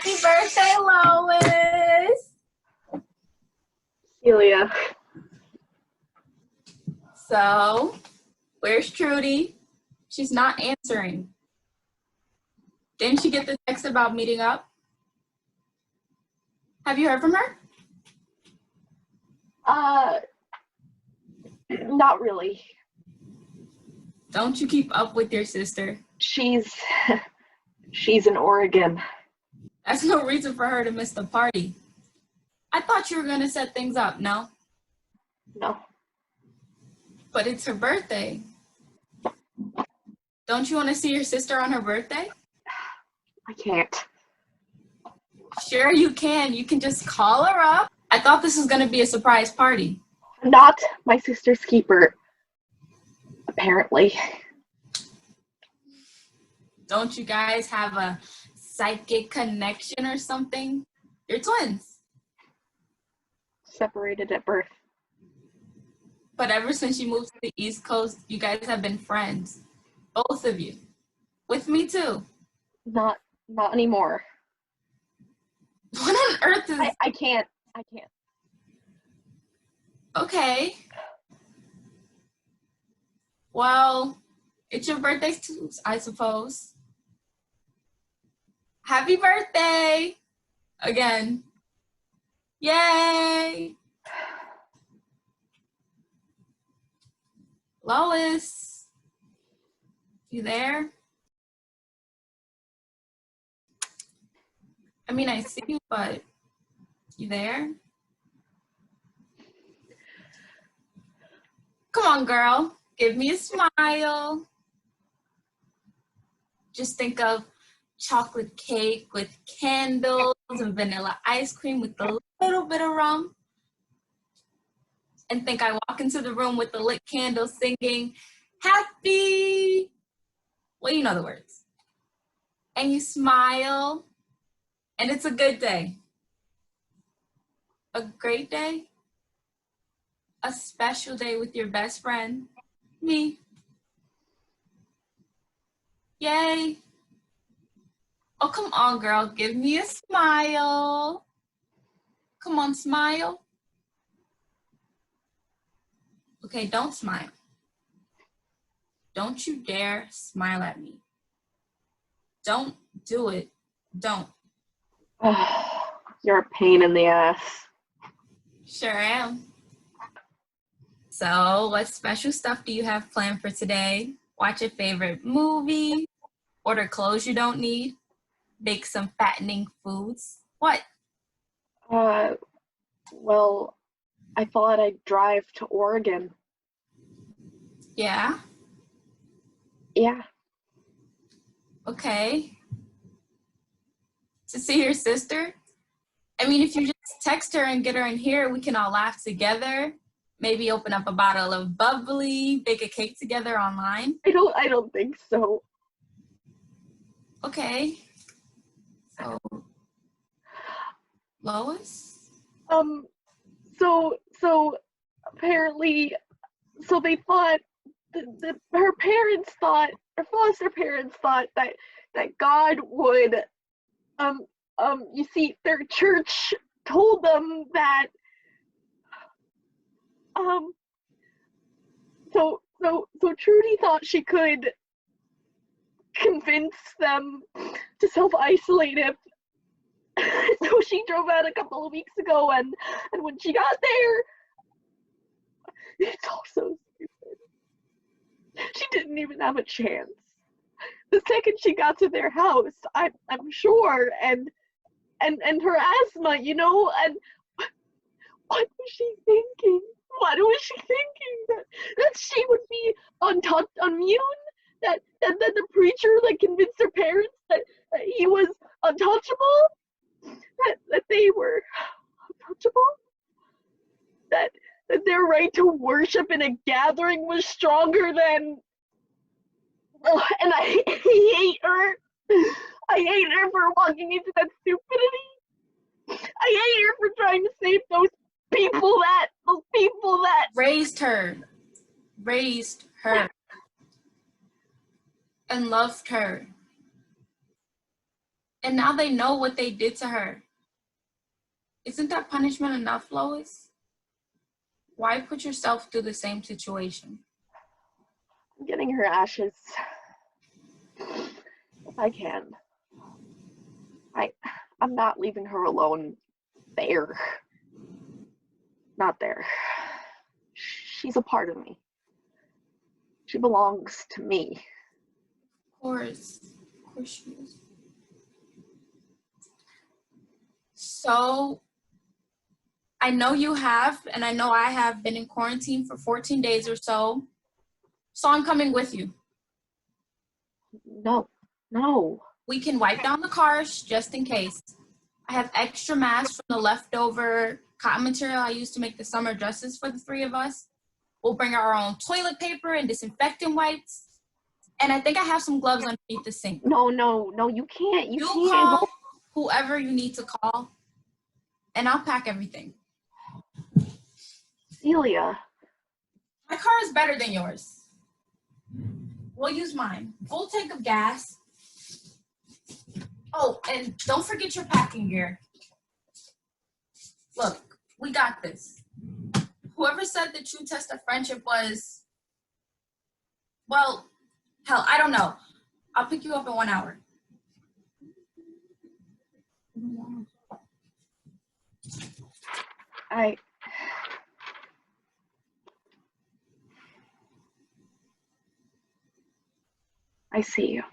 Happy birthday, Lois. Celia. So, where's Trudy? She's not answering. Didn't she get the text about meeting up? Have you heard from her? Not really. Don't you keep up with your sister? She's in Oregon. That's no reason for her to miss the party. I thought you were gonna set things up, no? No. But it's her birthday. Don't you want to see your sister on her birthday? I can't. Sure you can. You can just call her up. I thought this was gonna be a surprise party. I'm not my sister's keeper. Apparently. Don't you guys have a psychic connection or something? You're twins. Separated at birth. But ever since you moved to the East Coast, you guys have been friends. Both of you. With me too. Not anymore. What on earth is... I can't. Okay. Well, it's your birthday too, I suppose. Happy birthday! Again. Yay! Lois, you there? I mean, I see you, but you there? Come on, girl. Give me a smile. Just think of chocolate cake with candles and vanilla ice cream with a little bit of rum. And think I walk into the room with the lit candle singing, happy. Well, you know the words. And you smile. And it's a good day. A great day. A special day with your best friend, me. Yay. Oh, come on, girl. Give me a smile. Come on, smile. Okay, don't smile. Don't you dare smile at me. Don't do it. Don't. You're a pain in the ass. Sure am. So, what special stuff do you have planned for today? Watch a favorite movie? Order clothes you don't need? Bake some fattening foods? What? Well, I thought I'd drive to Oregon. Yeah? Yeah. Okay. To see your sister? I mean, if you just text her and get her in here, we can all laugh together. Maybe open up a bottle of bubbly, bake a cake together online. I don't think so. Okay. So, Lois? So apparently, so they thought, her parents thought, her foster parents thought that God would, you see, their church told them that, so Trudy thought she could convince them to self-isolate if so she drove out a couple of weeks ago, and when she got there, it's all so stupid. She didn't even have a chance. The second she got to their house, I'm sure, and her asthma, you know, and what was she thinking? What was she thinking? That she would be immune? That the preacher that convinced her parents that he was untouchable? That they were untouchable? That their right to worship in a gathering was stronger than... and I hate her. I hate her for walking into that stupidity. I hate her for trying to save those people that raised her and loved her. And now they know what they did to her. Isn't that punishment enough, Lois? Why put yourself through the same situation? I'm getting her ashes. If I can. I'm not leaving her alone there. Not there. She's a part of me. She belongs to me. Of course she is. So, I know you have, and I know I have been in quarantine for 14 days or so. So I'm coming with you. No. We can wipe down the cars just in case. I have extra masks from the leftover cotton material I used to make the summer dresses for the 3 of us. We'll bring our own toilet paper and disinfectant wipes. And I think I have some gloves underneath the sink. No, you can't. You can't call go. whoever you need to call, and I'll pack everything. Celia. My car is better than yours. We'll use mine. Full tank of gas. Oh, and don't forget your packing gear. Look, we got this. Whoever said the true test of friendship was, well, hell, I don't know. I'll pick you up in 1 hour. I see you.